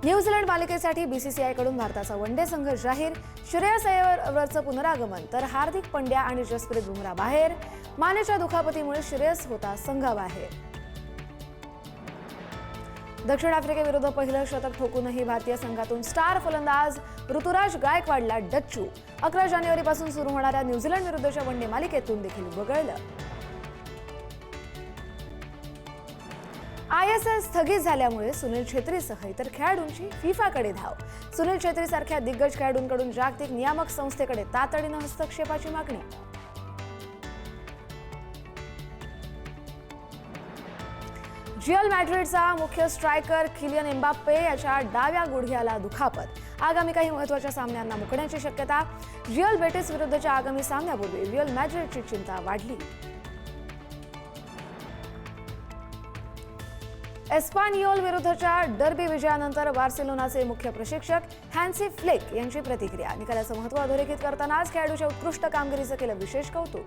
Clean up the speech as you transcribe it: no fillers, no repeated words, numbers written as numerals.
New Zealand मालिकेसाठी BCCI कडून भारताचा वनडे संघ जाहीर. श्रेयस अय्यरचं पुनरागमन तर हार्दिक पंड्या आणि जसप्रीत बुमराह बाहेर. मानेच्या दुखापतीमुळे श्रेयस होता संघाबाहेर. दक्षिण आफ्रिकेविरुद्ध पहिलं शतक ठोकूनही भारतीय संघातून स्टार फलंदाज ऋतुराज गायकवाडला डच्चू. 11 जानेवारीपासून सुरू होणाऱ्या न्यूझीलंड विरुद्धच्या वनडे मालिकेतून देखील वगळलं. ISL स्थगित झाल्यामुळे सुनील छेत्रीसह इतर खेळाडूंची फिफाकडे धाव. सुनील छेत्रीसारख्या दिग्गज खेळाडूंकडून जागतिक नियामक संस्थेकडे तातडीनं हस्तक्षेपाची मागणी. रिअल मॅड्रिडचा मुख्य स्ट्रायकर किलियन एम्बाप्पे याच्या डाव्या गुडघ्याला दुखापत. आगामी काही महत्त्वाच्या सामन्यांना मुकण्याची शक्यता. रिअल बेटिस विरुद्धच्या आगामी सामन्यापूर्वी रिअल मॅड्रिडची चिंता वाढली. एस्पानियोल विरुद्धच्या डर्बी विजयानंतर बार्सिलोनाचे मुख्य प्रशिक्षक हॅन्सी फ्लिक यांची प्रतिक्रिया. निकालाचं महत्त्व अधोरेखित करतानाच खेळाडूच्या उत्कृष्ट कामगिरीचं केलं विशेष कौतुक.